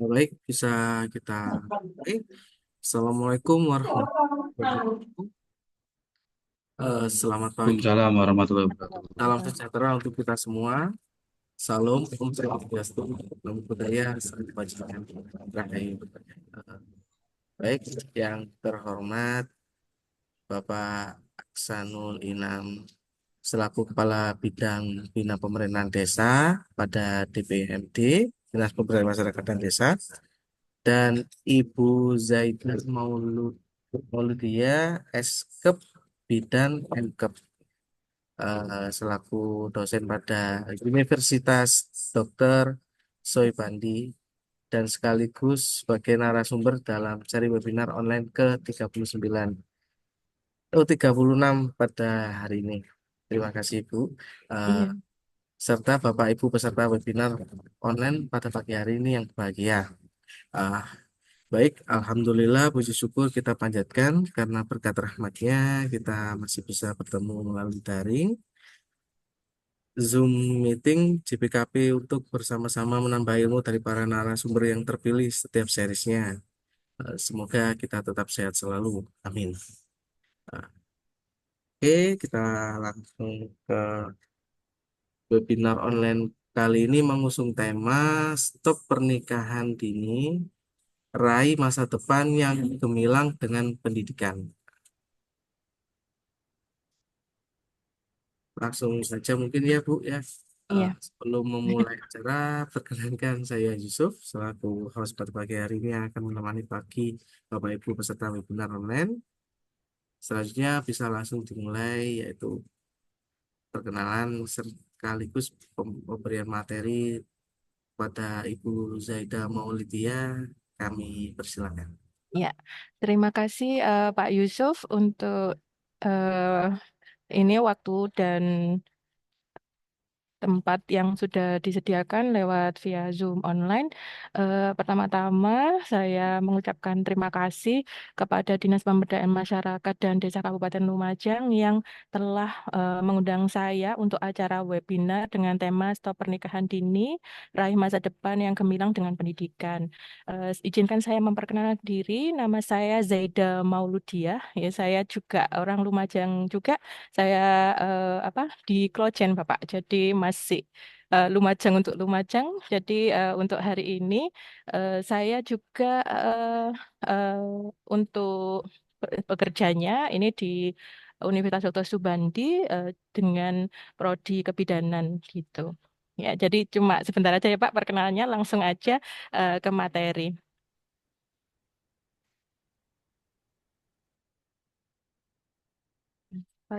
Baik, bisa kita. Oke. Assalamualaikum warahmatullahi wabarakatuh. Selamat pagi. Waalaikumsalam warahmatullahi wabarakatuh. Salam sejahtera untuk kita semua. Salam, Om Swastiastu, Namo Buddhaya, Salam Kebajikan, Rahayu. Eh, Baik, yang terhormat Bapak Aksanul Inam selaku Kepala Bidang Bina Pemerintahan Desa pada DPMD, Dinas Pemberdayaan Masyarakat dan Desa, dan Ibu Zaidah Mauludia Eskep Bidan Mkep selaku dosen pada Universitas Dr. Soebandi dan sekaligus sebagai narasumber dalam seri webinar online ke-39 36 pada hari ini. Terima kasih Ibu. Eh, Iya. serta Bapak Ibu peserta webinar online pada pagi hari ini yang berbahagia. Eh, Baik, Alhamdulillah, puji syukur kita panjatkan karena berkat rahmatnya kita masih bisa bertemu melalui daring, Zoom meeting, JPKP untuk bersama-sama menambah ilmu dari para narasumber yang terpilih setiap seriesnya. Semoga kita tetap sehat selalu. Amin. Oke, kita langsung ke webinar online kali ini mengusung tema Stop Pernikahan Dini, Raih Masa Depan yang Gemilang dengan Pendidikan. Langsung saja mungkin ya Bu ya. Iya. Sebelum memulai acara, perkenankan saya Yusuf selaku host pada pagi hari ini yang akan menemani pagi Bapak Ibu peserta webinar online. Selanjutnya bisa langsung dimulai yaitu perkenalan sekaligus pemberian materi pada Ibu Zaida Maulidia. Kami persilakan. Ya, terima kasih Pak Yusuf untuk eh, ini waktu dan tempat yang sudah disediakan lewat via Zoom online. Pertama-tama, saya mengucapkan terima kasih kepada Dinas Pemberdayaan Masyarakat dan Desa Kabupaten Lumajang yang telah mengundang saya untuk acara webinar dengan tema Stop Pernikahan Dini, Raih Masa Depan yang Gemilang dengan Pendidikan. Izinkan saya memperkenalkan diri, nama saya Zaida Mauludiah. Ya, saya juga orang Lumajang juga. Saya di Klojen, Bapak. Jadi masih Lumajang untuk Lumajang. Jadi untuk hari ini saya juga eh, untuk bekerjanya ini di Universitas Dr. Subandi dengan prodi kebidanan gitu. Ya, jadi cuma sebentar aja ya Pak perkenalannya, langsung aja ke materi.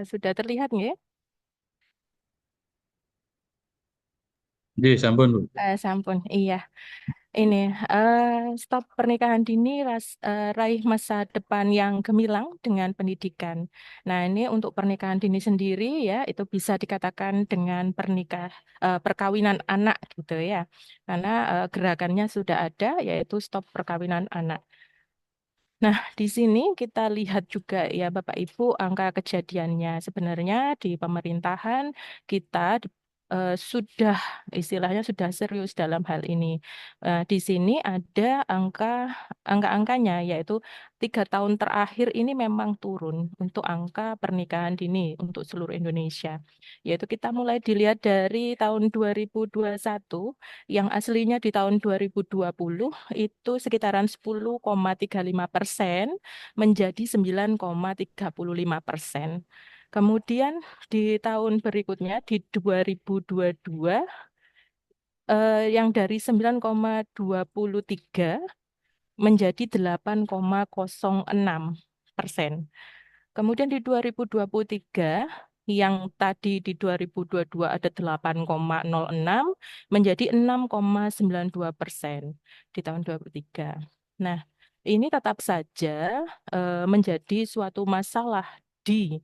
Sudah terlihat nggak ya? Jadi, sampun, Bu. Sampun, iya. Ini eh, stop pernikahan dini, raih masa depan yang gemilang dengan pendidikan. Nah, ini untuk pernikahan dini sendiri ya, itu bisa dikatakan dengan perkawinan anak gitu ya. Karena gerakannya sudah ada, yaitu stop perkawinan anak. Nah, di sini kita lihat juga ya Bapak Ibu angka kejadiannya. Sebenarnya di pemerintahan kita sudah istilahnya sudah serius dalam hal ini. Di sini ada angka-angkanya yaitu 3 tahun terakhir ini memang turun untuk angka pernikahan dini untuk seluruh Indonesia. Yaitu kita mulai dilihat dari tahun 2021 yang aslinya di tahun 2020 itu sekitaran 10,35% menjadi 9,35%. Kemudian di tahun berikutnya di 2022 yang dari 9,23 menjadi 8,06%. Kemudian di 2023 yang tadi di 2022 ada 8,06 menjadi 6,92% di tahun 2023. Nah, ini tetap saja menjadi suatu masalah di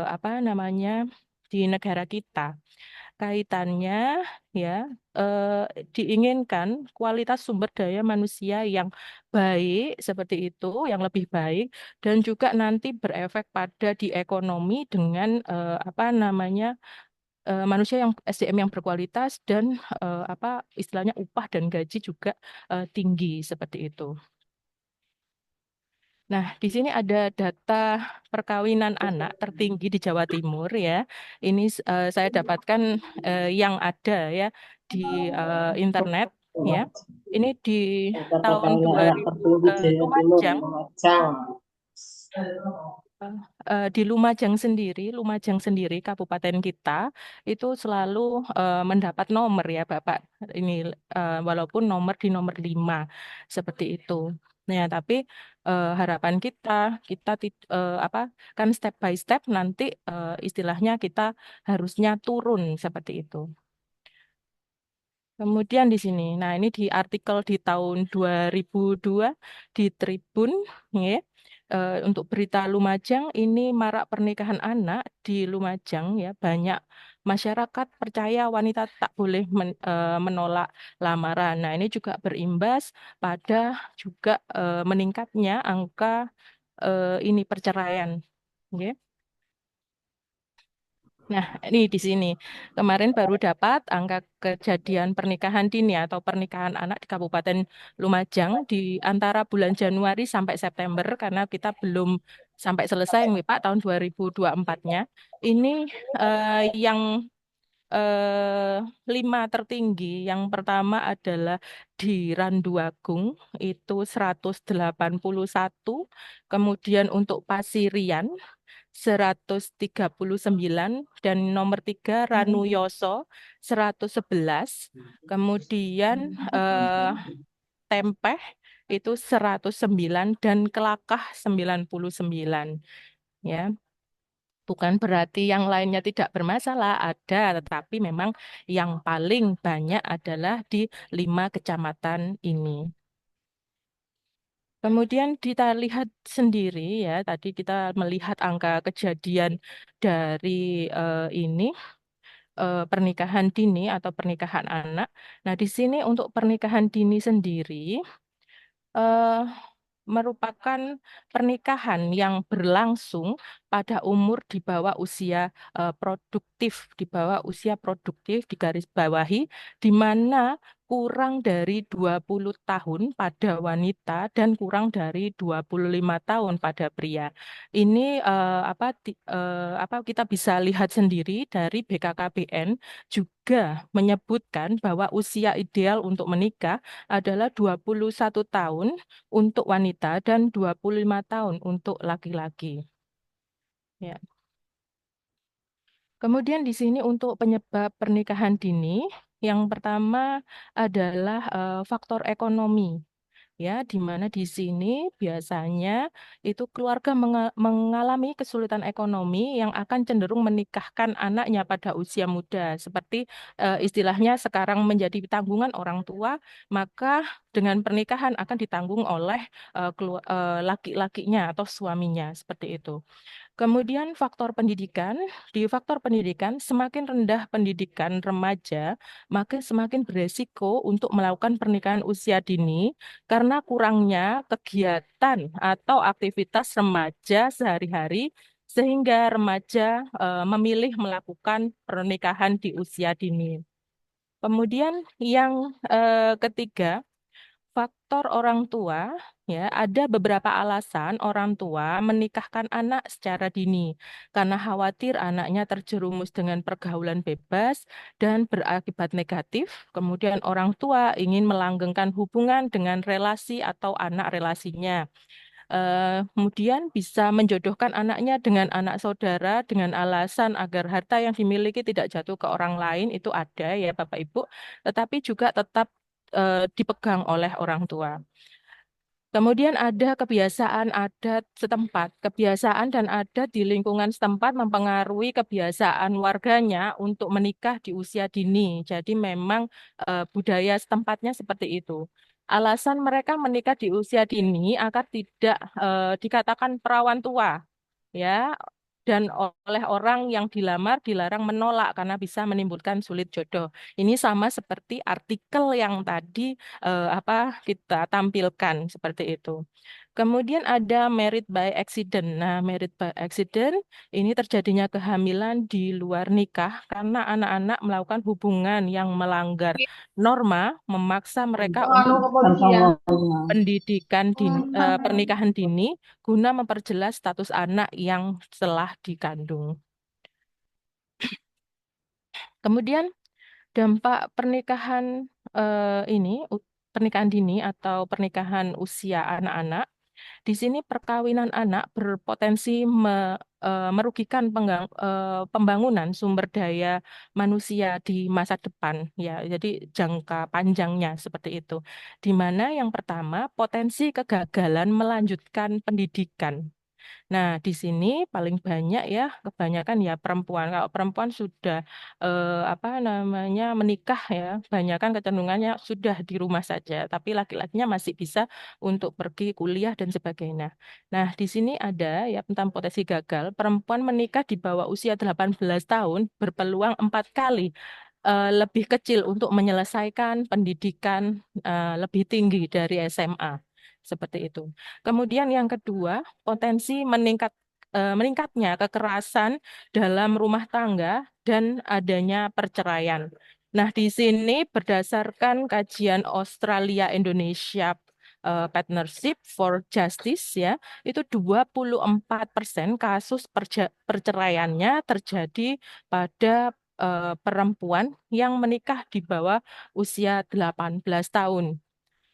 apa namanya di negara kita kaitannya ya eh, diinginkan kualitas sumber daya manusia yang baik seperti itu, yang lebih baik dan juga nanti berefek pada di ekonomi dengan apa namanya manusia yang SDM yang berkualitas dan apa istilahnya upah dan gaji juga tinggi seperti itu. Nah, di sini ada data perkawinan anak tertinggi di Jawa Timur ya. Ini saya dapatkan yang ada ya di internet ya. Ini di Data tahun perkawinan anak 2000 tertinggi Jawa Timur, Lumajang. Lumajang. Di Lumajang sendiri Kabupaten kita itu selalu mendapat nomor ya Bapak. Ini walaupun di nomor 5 seperti itu. Nah, ya, tapi harapan kita apa kan step by step nanti istilahnya kita harusnya turun seperti itu. Kemudian di sini, nah ini di artikel di tahun 2002 di Tribun, ya, untuk berita Lumajang ini marak pernikahan anak di Lumajang ya banyak masyarakat percaya wanita tak boleh menolak lamaran. Nah ini juga berimbas pada juga meningkatnya angka ini perceraian. Ya. Nah, ini di sini. Kemarin baru dapat angka kejadian pernikahan dini atau pernikahan anak di Kabupaten Lumajang di antara bulan Januari sampai September karena kita belum sampai selesai nih Pak tahun 2024-nya. Ini yang 5 tertinggi. Yang pertama adalah di Randuagung itu 181. Kemudian untuk Pasirian 139 dan nomor 3 Ranu Yoso 111. Kemudian Tempeh itu 109 dan Kelakah 99 ya. Bukan berarti yang lainnya tidak bermasalah, ada, tetapi memang yang paling banyak adalah di 5 kecamatan ini. Kemudian kita lihat sendiri ya, tadi kita melihat angka kejadian dari ini pernikahan dini atau pernikahan anak. Nah, di sini untuk pernikahan dini sendiri eh, merupakan pernikahan yang berlangsung pada umur di bawah usia di bawah usia produktif digarisbawahi, di mana kurang dari 20 tahun pada wanita dan kurang dari 25 tahun pada pria. Ini apa kita bisa lihat sendiri dari BKKBN juga menyebutkan bahwa usia ideal untuk menikah adalah 21 tahun untuk wanita dan 25 tahun untuk laki-laki. Ya. Kemudian di sini untuk penyebab pernikahan dini, yang pertama adalah faktor ekonomi. Ya, di mana di sini biasanya itu keluarga mengalami kesulitan ekonomi yang akan cenderung menikahkan anaknya pada usia muda, seperti istilahnya sekarang menjadi tanggungan orang tua, maka dengan pernikahan akan ditanggung oleh laki-lakinya atau suaminya, seperti itu. Kemudian di faktor pendidikan semakin rendah pendidikan remaja, maka semakin beresiko untuk melakukan pernikahan usia dini karena kurangnya kegiatan atau aktivitas remaja sehari-hari sehingga remaja memilih melakukan pernikahan di usia dini. Kemudian yang ketiga, faktor orang tua, ya, ada beberapa alasan orang tua menikahkan anak secara dini karena khawatir anaknya terjerumus dengan pergaulan bebas dan berakibat negatif. Kemudian orang tua ingin melanggengkan hubungan dengan relasi atau anak relasinya. Kemudian bisa menjodohkan anaknya dengan anak saudara dengan alasan agar harta yang dimiliki tidak jatuh ke orang lain, itu ada ya Bapak Ibu, tetapi juga tetap dipegang oleh orang tua. Kemudian ada kebiasaan adat setempat. Kebiasaan dan adat di lingkungan setempat mempengaruhi kebiasaan warganya untuk menikah di usia dini. Jadi memang budaya setempatnya seperti itu. Alasan mereka menikah di usia dini agar tidak dikatakan perawan tua, ya, dan oleh orang yang dilamar dilarang menolak karena bisa menimbulkan sulit jodoh. Ini sama seperti artikel yang tadi apa kita tampilkan seperti itu. Kemudian ada merit by accident. Nah, merit by accident ini terjadinya kehamilan di luar nikah karena anak-anak melakukan hubungan yang melanggar norma, memaksa mereka untuk pernikahan dini guna memperjelas status anak yang telah dikandung. Kemudian dampak pernikahan pernikahan dini atau pernikahan usia anak-anak. Di sini perkawinan anak berpotensi merugikan pembangunan sumber daya manusia di masa depan, ya. Jadi jangka panjangnya seperti itu. Di mana yang pertama potensi kegagalan melanjutkan pendidikan. Nah, di sini paling banyak ya, kebanyakan ya perempuan. Kalau perempuan sudah apa namanya menikah ya, kebanyakan kecenderungannya sudah di rumah saja, tapi laki-lakinya masih bisa untuk pergi kuliah dan sebagainya. Nah, di sini ada ya tentang potensi gagal. Perempuan menikah di bawah usia 18 tahun berpeluang 4 kali lebih kecil untuk menyelesaikan pendidikan lebih tinggi dari SMA. Seperti itu. Kemudian yang kedua, potensi meningkatnya kekerasan dalam rumah tangga dan adanya perceraian. Nah, di sini berdasarkan kajian Australia Indonesia Partnership for Justice ya, itu 24% kasus perceraiannya terjadi pada perempuan yang menikah di bawah usia 18 tahun.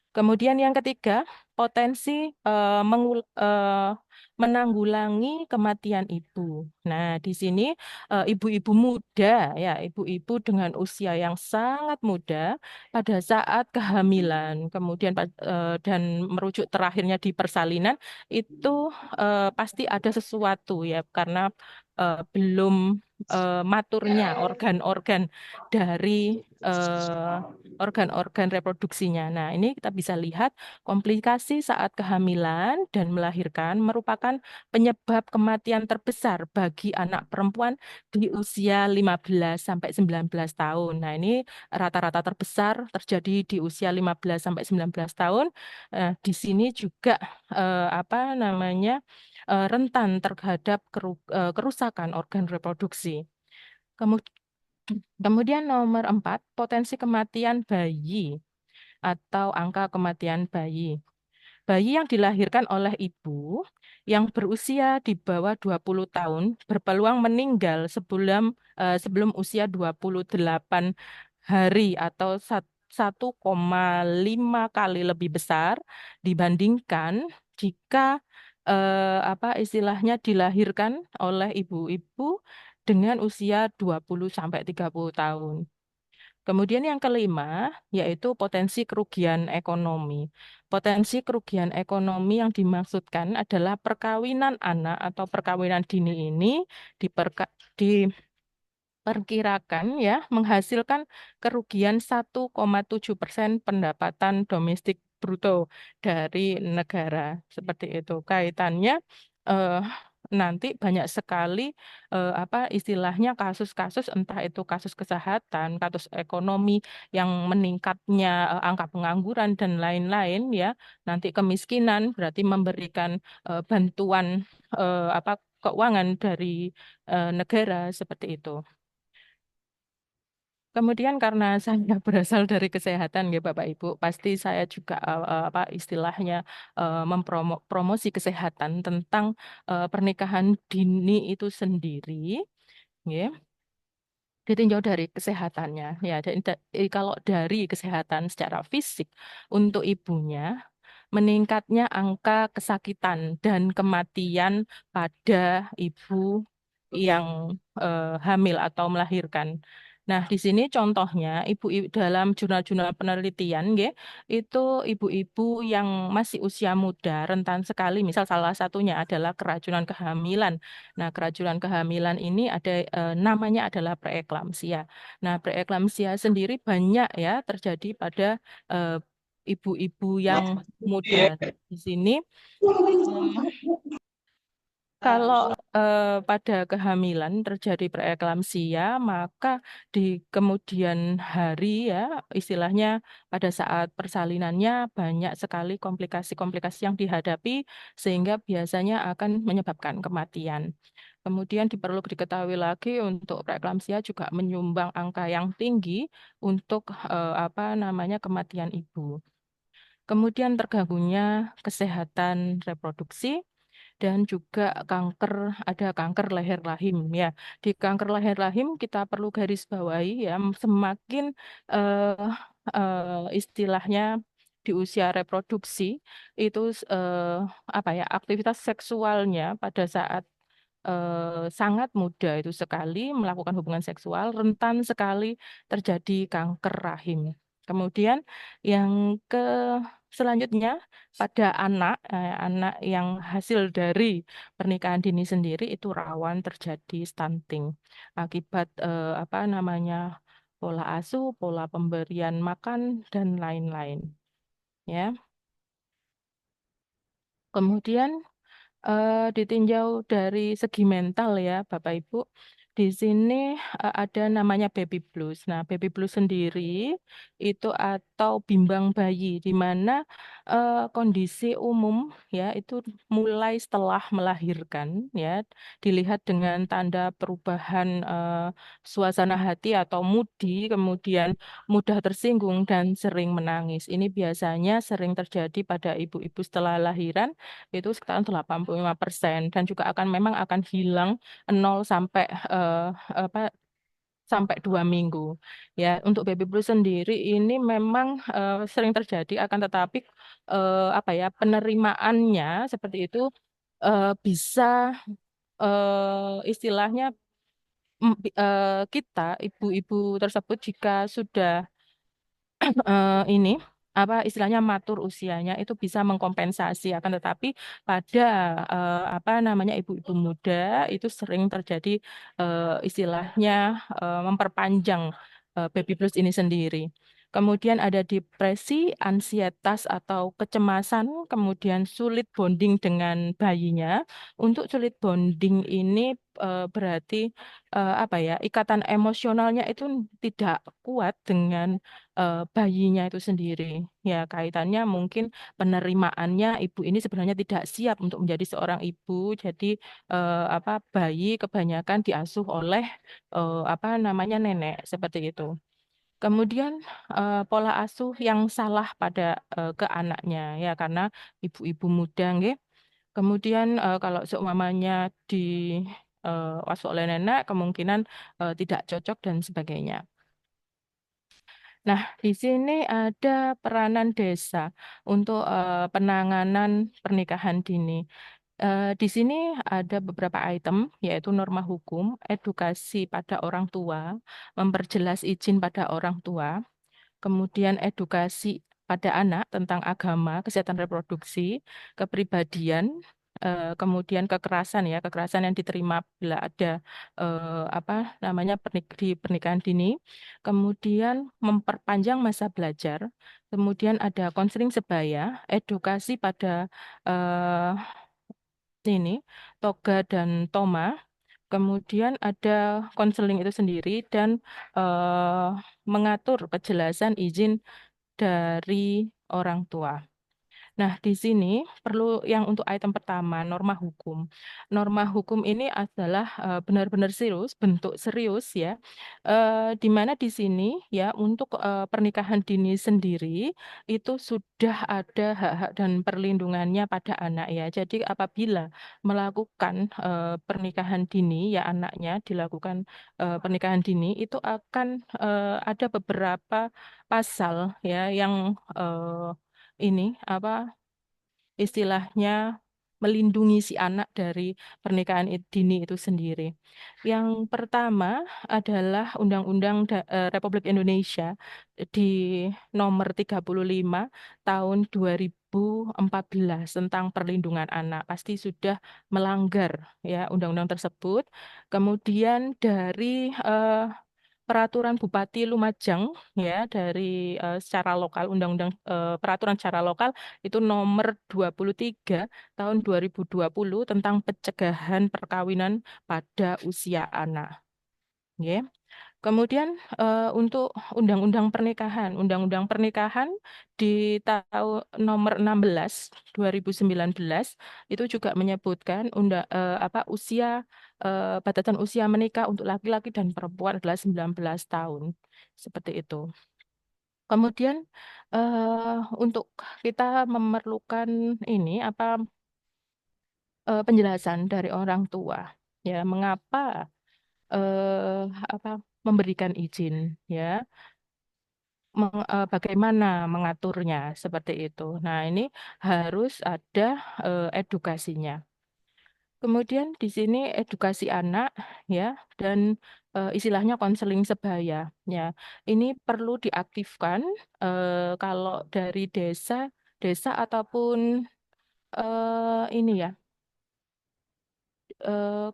Kemudian yang ketiga, potensi menanggulangi kematian ibu. Nah, di sini ibu-ibu muda ya, ibu-ibu dengan usia yang sangat muda pada saat kehamilan, kemudian dan merujuk terakhirnya di persalinan itu pasti ada sesuatu ya karena belum maturnya organ-organ dari eh, organ-organ reproduksinya. Nah, ini kita bisa lihat komplikasi saat kehamilan dan melahirkan merupakan penyebab kematian terbesar bagi anak perempuan di usia 15 sampai 19 tahun. Nah, ini rata-rata terbesar terjadi di usia 15 sampai 19 tahun. Di sini juga apa namanya rentan terhadap kerusakan organ reproduksi. Kemudian nomor 4, potensi kematian bayi atau angka kematian bayi. Bayi yang dilahirkan oleh ibu yang berusia di bawah 20 tahun berpeluang meninggal sebelum usia 28 hari atau 1,5 kali lebih besar dibandingkan jika apa istilahnya dilahirkan oleh ibu-ibu dengan usia 20 sampai 30 tahun. Kemudian yang kelima, yaitu potensi kerugian ekonomi. Potensi kerugian ekonomi yang dimaksudkan adalah perkawinan anak atau perkawinan dini ini diperkirakan ya menghasilkan kerugian 1,7% pendapatan domestik bruto dari negara. Seperti itu. Kaitannya eh, nanti banyak sekali apa istilahnya kasus-kasus entah itu kasus kesehatan, kasus ekonomi yang meningkatnya angka pengangguran dan lain-lain ya. Nanti kemiskinan berarti memberikan bantuan apa keuangan dari negara seperti itu. Kemudian karena saya berasal dari kesehatan ya Bapak Ibu, pasti saya juga apa istilahnya mempromosi kesehatan tentang pernikahan dini itu sendiri, ya. Ditinjau dari kesehatannya, ya. Kalau dari kesehatan secara fisik untuk ibunya meningkatnya angka kesakitan dan kematian pada ibu yang hamil atau melahirkan. Nah, di sini contohnya ibu dalam jurnal-jurnal penelitian, nggih, itu ibu-ibu yang masih usia muda, rentan sekali. Misal salah satunya adalah keracunan kehamilan. Nah, keracunan kehamilan ini ada namanya adalah preeklamsia. Nah, preeklamsia sendiri banyak ya terjadi pada eh, ibu-ibu yang muda. Di sini Kalau pada kehamilan terjadi preeklamsia, maka di kemudian hari ya, istilahnya pada saat persalinannya banyak sekali komplikasi-komplikasi yang dihadapi sehingga biasanya akan menyebabkan kematian. Kemudian diperlu diketahui lagi untuk preeklamsia juga menyumbang angka yang tinggi untuk apa namanya kematian ibu. Kemudian terganggunya kesehatan reproduksi dan juga kanker, ada kanker leher rahim ya. Di kanker leher rahim kita perlu garis bawahi ya, semakin eh, istilahnya di usia reproduksi itu eh, apa ya, aktivitas seksualnya pada saat sangat muda itu sekali melakukan hubungan seksual, rentan sekali terjadi kanker rahim. Kemudian yang ke selanjutnya pada anak yang hasil dari pernikahan dini sendiri itu rawan terjadi stunting akibat apa namanya pola asuh, pola pemberian makan dan lain-lain. Ya, kemudian ditinjau dari segi mental ya, Bapak Ibu. Di sini ada namanya baby blues. Nah, baby blues sendiri itu atau bimbang bayi, di mana kondisi umum ya itu mulai setelah melahirkan ya, dilihat dengan tanda perubahan suasana hati atau moody, kemudian mudah tersinggung dan sering menangis. Ini biasanya sering terjadi pada ibu-ibu setelah lahiran itu sekitar 85% dan juga akan memang akan hilang 0 sampai apa sampai 2 minggu. Ya, untuk baby blues sendiri ini memang sering terjadi akan tetapi apa ya penerimaannya seperti itu bisa istilahnya kita ibu-ibu tersebut jika sudah ini apa istilahnya matur usianya itu bisa mengkompensasi akan tetapi pada apa namanya ibu-ibu muda itu sering terjadi istilahnya memperpanjang baby blues ini sendiri. Kemudian ada depresi, ansietas atau kecemasan, kemudian sulit bonding dengan bayinya. Untuk sulit bonding ini berarti apa ya, ikatan emosionalnya itu tidak kuat dengan bayinya itu sendiri. Ya, kaitannya mungkin penerimaannya ibu ini sebenarnya tidak siap untuk menjadi seorang ibu. Jadi apa bayi kebanyakan diasuh oleh apa namanya nenek seperti itu. Kemudian pola asuh yang salah pada ke anaknya ya karena ibu-ibu muda nggih. Kemudian kalau seumpamanya di asuh oleh nenek kemungkinan tidak cocok dan sebagainya. Nah, di sini ada peranan desa untuk penanganan pernikahan dini. Di sini ada beberapa item, yaitu norma hukum, edukasi pada orang tua, memperjelas izin pada orang tua, kemudian edukasi pada anak tentang agama, kesehatan reproduksi, kepribadian, kemudian kekerasan ya, kekerasan yang diterima bila ada apa namanya di pernikahan dini, kemudian memperpanjang masa belajar, kemudian ada konseling sebaya, edukasi pada eh, ini toga dan toma. Kemudian ada konseling itu sendiri dan mengatur kejelasan izin dari orang tua. Nah, di sini perlu yang untuk item pertama, norma hukum. Norma hukum ini adalah benar-benar serius, bentuk serius ya, di mana di sini ya untuk pernikahan dini sendiri itu sudah ada hak-hak dan perlindungannya pada anak ya. Jadi apabila melakukan pernikahan dini ya anaknya dilakukan pernikahan dini itu akan ada beberapa pasal ya yang ini apa istilahnya melindungi si anak dari pernikahan dini itu sendiri. Yang pertama adalah Republik Indonesia di nomor 35 tahun 2014 tentang perlindungan anak. Pasti sudah melanggar ya undang-undang tersebut. Kemudian dari peraturan Bupati Lumajang ya dari secara lokal undang-undang peraturan secara lokal itu nomor 23 tahun 2020 tentang pencegahan perkawinan pada usia anak. Ya. Kemudian untuk Undang-Undang Pernikahan di tahun nomor 16 2019 itu juga menyebutkan batasan usia menikah untuk laki-laki dan perempuan adalah 19 tahun. Seperti itu. Kemudian untuk kita memerlukan ini penjelasan dari orang tua ya mengapa eh, apa memberikan izin ya bagaimana mengaturnya seperti itu. Nah, ini harus ada edukasinya. Kemudian di sini edukasi anak ya dan istilahnya konseling sebaya ya. Ini perlu diaktifkan kalau dari desa ataupun ini ya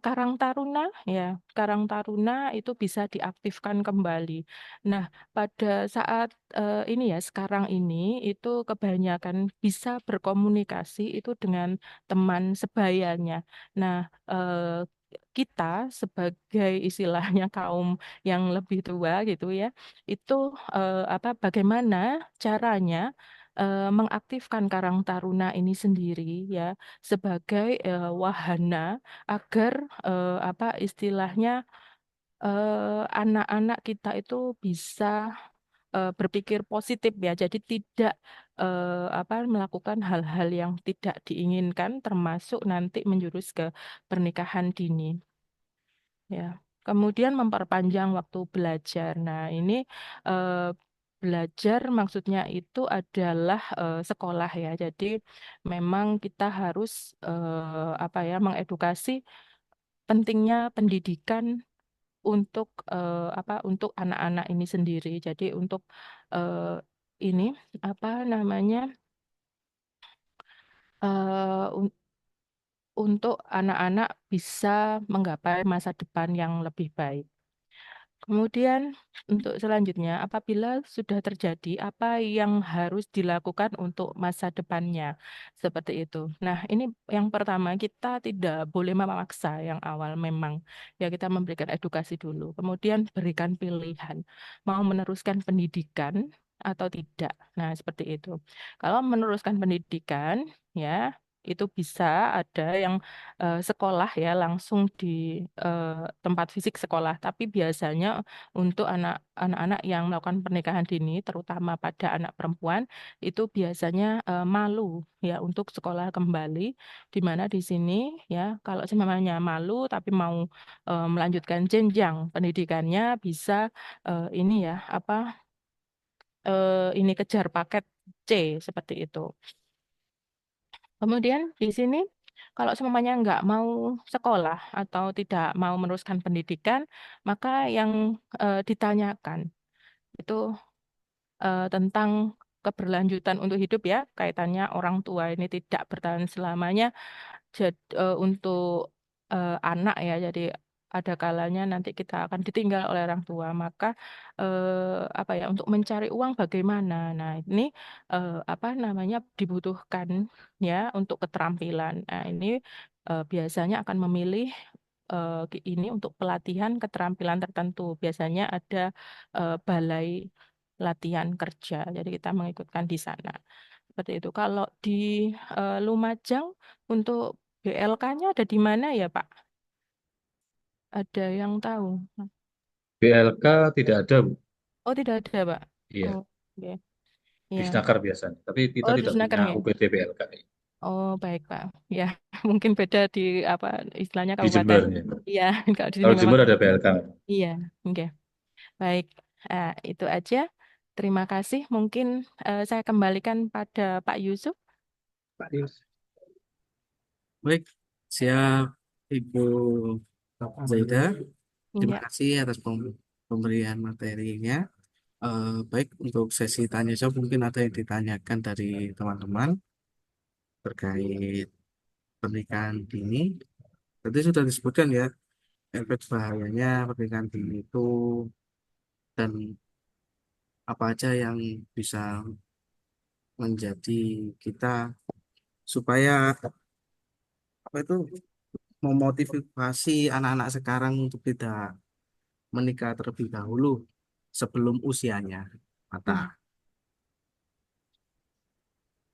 Karang Taruna ya, Karang Taruna itu bisa diaktifkan kembali. Nah, pada saat ini ya sekarang ini itu kebanyakan bisa berkomunikasi itu dengan teman sebayanya. Nah, kita sebagai istilahnya kaum yang lebih tua gitu ya, itu bagaimana caranya mengaktifkan Karang Taruna ini sendiri ya sebagai wahana agar istilahnya anak-anak kita itu bisa berpikir positif ya. Jadi tidak melakukan hal-hal yang tidak diinginkan termasuk nanti menjurus ke pernikahan dini ya. Kemudian memperpanjang waktu belajar. Nah, ini eh, belajar maksudnya itu adalah sekolah ya. Jadi memang kita harus mengedukasi pentingnya pendidikan untuk untuk anak-anak ini sendiri. Jadi untuk eh, ini apa namanya eh, un- untuk anak-anak bisa menggapai masa depan yang lebih baik. Kemudian untuk selanjutnya, apabila sudah terjadi, apa yang harus dilakukan untuk masa depannya? Seperti itu. Nah, ini yang pertama, kita tidak boleh memaksa yang awal memang. Ya, kita memberikan edukasi dulu. Kemudian berikan pilihan. Mau meneruskan pendidikan atau tidak. Nah, seperti itu. Kalau meneruskan pendidikan, ya, itu bisa ada yang sekolah ya langsung di tempat fisik sekolah. Tapi biasanya untuk anak-anak yang melakukan pernikahan dini, terutama pada anak perempuan, itu biasanya malu ya untuk sekolah kembali. Di mana di sini ya kalau semuanya malu tapi mau melanjutkan jenjang pendidikannya bisa ini ya ini kejar paket C seperti itu. Kemudian di sini kalau semuanya nggak mau sekolah atau tidak mau meneruskan pendidikan, maka yang ditanyakan itu tentang keberlanjutan untuk hidup ya, kaitannya orang tua ini tidak bertahan selamanya. Jadi untuk anak ya, jadi ada kalanya nanti kita akan ditinggal oleh orang tua, maka untuk mencari uang bagaimana? Nah, ini dibutuhkan ya untuk keterampilan. Nah, ini biasanya akan memilih ini untuk pelatihan keterampilan tertentu. Biasanya ada balai latihan kerja, jadi kita mengikutkan di sana. Seperti itu. Kalau di Lumajang untuk BLK-nya ada di mana ya, Pak? Ada yang tahu? BLK tidak ada, Bu. Oh, tidak ada, Pak. Iya, Oh, oke. di Ya. Snaker biasanya. Tapi kita Oh, di tidak punya Senaker ya? UPT BLK Oh, baik, Pak. Ya, mungkin beda di istilahnya di kabupaten. Jember. Ya. Iya, kalau di sini Kalau memang Jember ada BLK. iya. Oke. Baik. Itu aja. Terima kasih. Mungkin saya kembalikan pada Pak Yusuf. Pak Yus. Baik, siap Ibu Zaida. Terima Iya. kasih atas pemberian materinya. Baik, untuk sesi tanya jawab mungkin ada yang ditanyakan dari teman-teman terkait pernikahan dini. Tadi sudah disebutkan ya efek bahayanya pernikahan dini itu dan apa aja yang bisa menjadi kita supaya apa itu memotivasi anak-anak sekarang untuk tidak menikah terlebih dahulu sebelum usianya matang.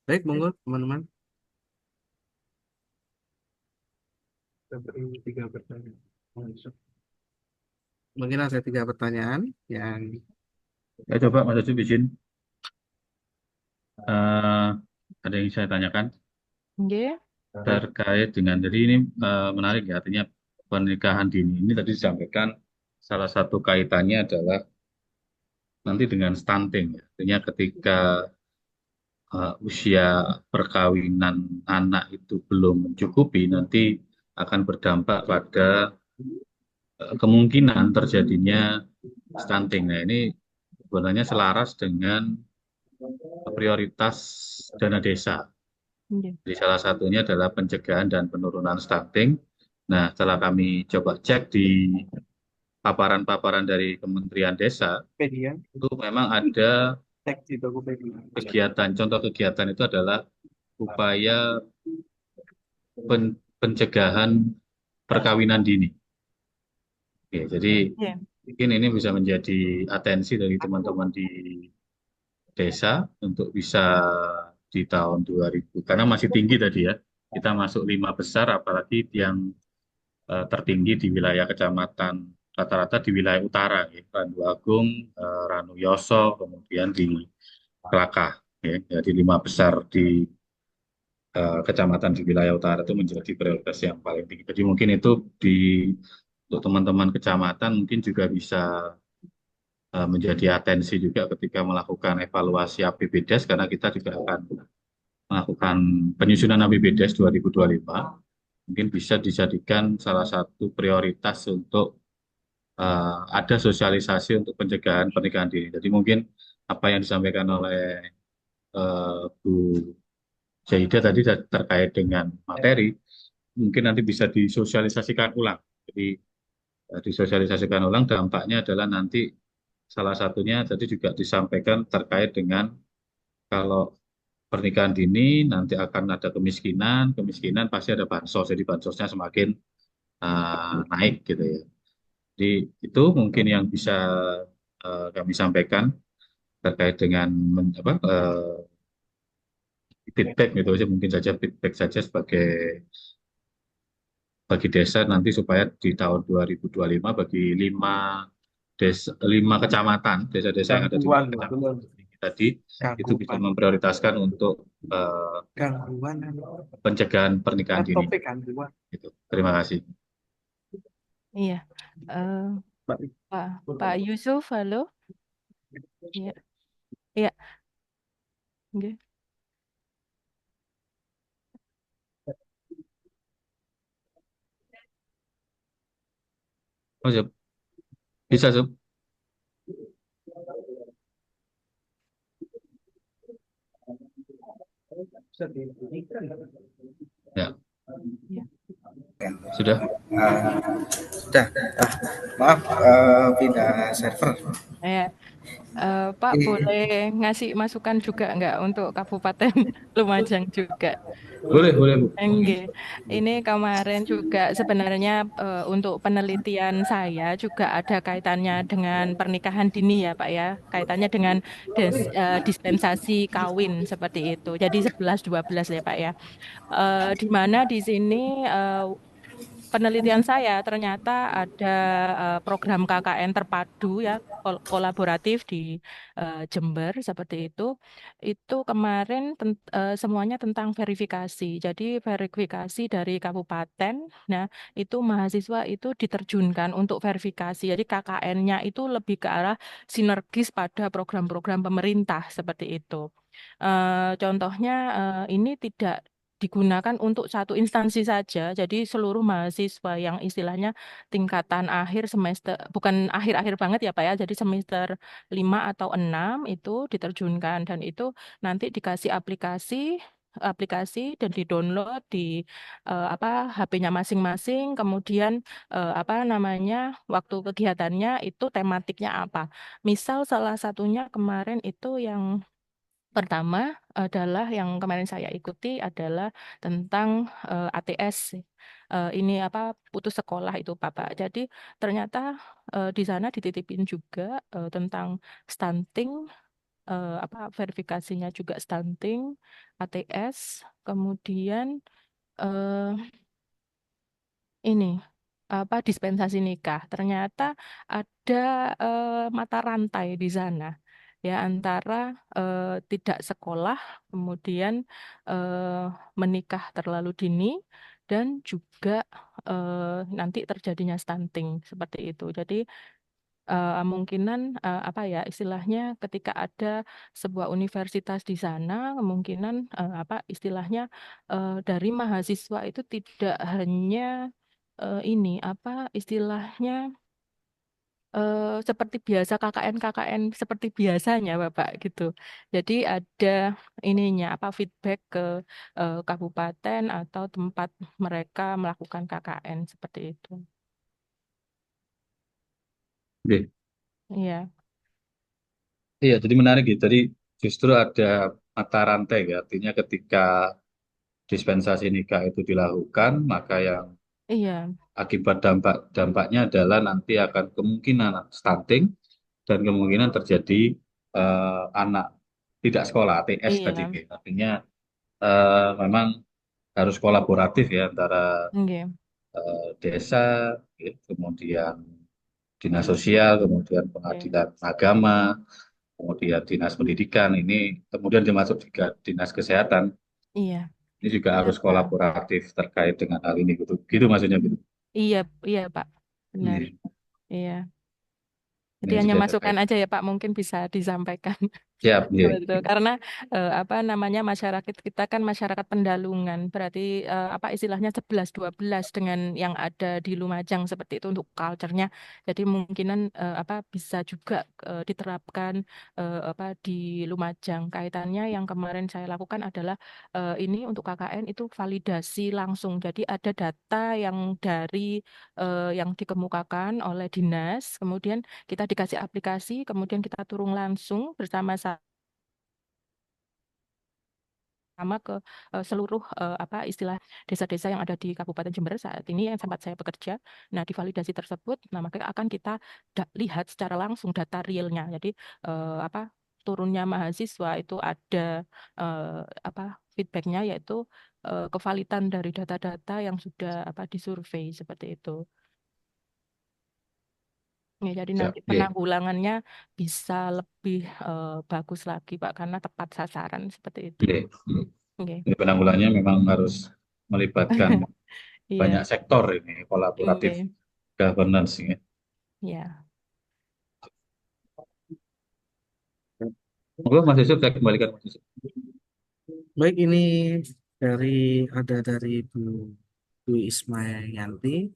Baik, monggo teman-teman. Kita beri 3 pertanyaan. Mungkin ada 3 pertanyaan yang Ya, coba Mas Ajib izin. Eh, ada yang saya tanyakan Nggih. terkait dengan, jadi ini menarik ya, artinya pernikahan dini ini tadi disampaikan salah satu kaitannya adalah nanti dengan stunting ya. Artinya ketika usia perkawinan anak itu belum mencukupi, nanti akan berdampak pada kemungkinan terjadinya stunting. Nah, ini sebenarnya selaras dengan prioritas dana desa. Nggih. Jadi salah satunya adalah pencegahan dan penurunan stunting. Nah, setelah kami coba cek di paparan-paparan dari Kementerian Desa, media itu memang ada teks di Tokopedia. kegiatan, contoh kegiatan itu adalah upaya pencegahan perkawinan dini. Oke, jadi Iya. mungkin ini bisa menjadi atensi dari teman-teman di desa untuk bisa di tahun 2000, karena masih tinggi tadi ya, kita masuk 5 besar, apalagi yang tertinggi di wilayah kecamatan, rata-rata di wilayah utara, ya, Randu Agung, Ranu Yoso, kemudian di Kelakah, ya, jadi 5 besar di kecamatan di wilayah utara itu menjadi prioritas yang paling tinggi. Jadi mungkin itu di untuk teman-teman kecamatan mungkin juga bisa menjadi atensi juga ketika melakukan evaluasi APBDes, karena kita juga akan melakukan penyusunan APBDes 2025. Mungkin bisa dijadikan salah satu prioritas untuk ada sosialisasi untuk pencegahan pernikahan dini. Jadi mungkin apa yang disampaikan oleh Bu Jaida tadi terkait dengan materi, mungkin nanti bisa disosialisasikan ulang. Jadi disosialisasikan ulang, dampaknya adalah nanti salah satunya tadi juga disampaikan terkait dengan kalau pernikahan dini nanti akan ada kemiskinan, kemiskinan pasti ada bansos, jadi bansosnya semakin naik gitu ya. Jadi itu mungkin yang bisa kami sampaikan terkait dengan feedback gitu aja, mungkin saja feedback saja sebagai bagi desa nanti supaya di tahun 2025 bagi 5 kecamatan, desa-desa yang ada di Gangguan, 5 kecamatan belum. tadi itu bisa Gangguan, memprioritaskan untuk gangguan, pencegahan pernikahan dini. topik gangguan. Gitu. Terima kasih. Iya. Eh, Mbak. Pak Yusuf, halo. Iya. Iya. Nggih. Oh, siap. Bisa, Sob. Ya, Iya. sudah. Sudah. Maaf, pindah server. Iya. Pak boleh ngasih masukan juga nggak untuk Kabupaten Lumajang juga? Boleh, boleh, Bu. Enggak. Ini kemarin juga sebenarnya untuk penelitian saya juga ada kaitannya dengan pernikahan dini ya Pak ya. Kaitannya dengan dispensasi kawin seperti itu. Jadi 11-12 ya Pak ya. Di mana di sini penelitian saya ternyata ada program KKN terpadu ya kolaboratif di Jember seperti itu. Itu kemarin semuanya tentang verifikasi. Jadi verifikasi dari kabupaten. Nah, itu mahasiswa itu diterjunkan untuk verifikasi. Jadi KKN-nya itu lebih ke arah sinergis pada program-program pemerintah seperti itu. Contohnya ini tidak digunakan untuk satu instansi saja. Jadi seluruh mahasiswa yang istilahnya tingkatan akhir semester, bukan akhir-akhir banget ya Pak ya, jadi semester 5 atau 6 itu diterjunkan dan itu nanti dikasih aplikasi aplikasi dan di-download di apa HP-nya masing-masing. Kemudian apa namanya waktu kegiatannya itu tematiknya apa. Misal salah satunya kemarin itu yang pertama adalah yang kemarin saya ikuti adalah tentang ATS. Ini apa putus sekolah itu Bapak. Jadi ternyata di sana dititipin juga tentang stunting, apa verifikasinya juga stunting, ATS, kemudian eh, ini apa dispensasi nikah. Ternyata ada mata rantai di sana ya antara tidak sekolah, kemudian menikah terlalu dini dan juga nanti terjadinya stunting seperti itu. Jadi kemungkinan apa ya istilahnya ketika ada sebuah universitas di sana kemungkinan apa istilahnya dari mahasiswa itu tidak hanya ini apa istilahnya seperti biasa KKN seperti biasanya Bapak gitu. Jadi ada ininya apa feedback ke kabupaten atau tempat mereka melakukan KKN seperti itu. Oke. Iya, Iya, jadi menarik gitu. Jadi justru ada mata rantai ya. Artinya ketika dispensasi nikah itu dilakukan, maka yang iya, akibat dampaknya adalah nanti akan kemungkinan stunting dan kemungkinan terjadi anak tidak sekolah ATS tadi. iya, Artinya memang harus kolaboratif ya antara iya, desa, ya, kemudian dinas sosial, kemudian iya, pengadilan agama, kemudian dinas pendidikan ini, kemudian termasuk juga dinas kesehatan. iya, Ini juga benar harus Pak. kolaboratif terkait dengan hal ini gitu. Gitu maksudnya gitu. Iya, iya Pak, benar. Ini, Iya. Jadi ini hanya juga masukan terkait. aja ya Pak, mungkin bisa disampaikan. Siap, ya. Betul, karena apa namanya masyarakat kita kan masyarakat pendalungan, berarti apa istilahnya 11-12 dengan yang ada di Lumajang seperti itu untuk culture-nya. Jadi mungkinan apa bisa juga diterapkan apa di Lumajang. Kaitannya yang kemarin saya lakukan adalah ini untuk KKN itu validasi langsung. Jadi ada data yang dari yang dikemukakan oleh dinas, kemudian kita dikasih aplikasi, kemudian kita turun langsung bersama-sama ke seluruh apa istilah desa-desa yang ada di Kabupaten Jember saat ini yang sempat saya bekerja. Nah, di validasi tersebut, nah maka akan kita lihat secara langsung data realnya. Jadi apa turunnya mahasiswa itu ada apa feedbacknya yaitu kevalidan dari data-data yang sudah apa disurvei seperti itu. Ya, jadi nanti Siap, ya. penanggulangannya bisa lebih bagus lagi, Pak, karena tepat sasaran seperti itu. Ya. Oke. Ini penanggulannya memang harus melibatkan banyak Iya, sektor ini, kolaboratif oke. governance ya. Ya. Monggo Mas Yusuf, saya kembalikan Mas Yusuf. Baik, ini dari dari Bu Dwi Ismayanti.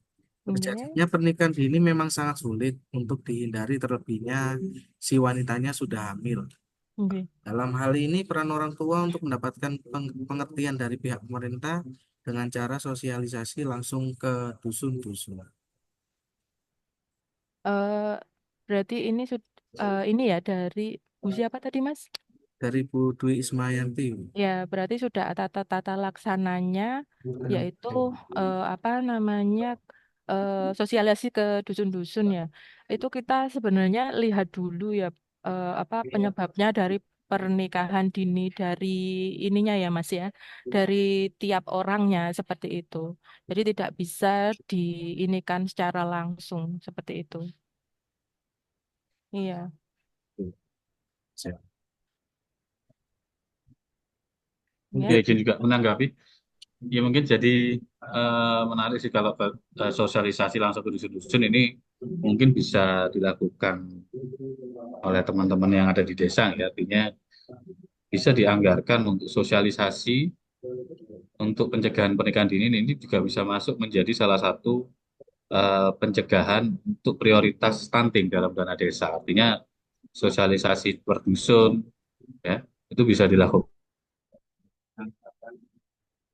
Oke. Sejatinya pernikahan dini memang sangat sulit untuk dihindari terlebihnya si wanitanya sudah hamil. Oke. Dalam hal ini peran orang tua untuk mendapatkan pengertian dari pihak pemerintah dengan cara sosialisasi langsung ke dusun-dusun. Eh, berarti ini ini ya dari Bu siapa tadi, Mas? Dari Bu Dwi Ismayanti. Ya, berarti sudah tata laksananya, yaitu apa namanya sosialisasi ke dusun-dusun ya. Itu kita sebenarnya lihat dulu ya apa penyebabnya dari pernikahan dini dari ininya ya Mas ya, dari tiap orangnya seperti itu. Jadi tidak bisa diinikan secara langsung seperti itu. Iya, Oke, ya. izin juga menanggapi. Ya mungkin jadi menarik sih kalau sosialisasi langsung ke dusun-dusun ini mungkin bisa dilakukan oleh teman-teman yang ada di desa ya. Artinya bisa dianggarkan untuk sosialisasi untuk pencegahan pernikahan dini ini juga bisa masuk menjadi salah satu pencegahan untuk prioritas stunting dalam dana desa. Artinya sosialisasi per dusun ya itu bisa dilakukan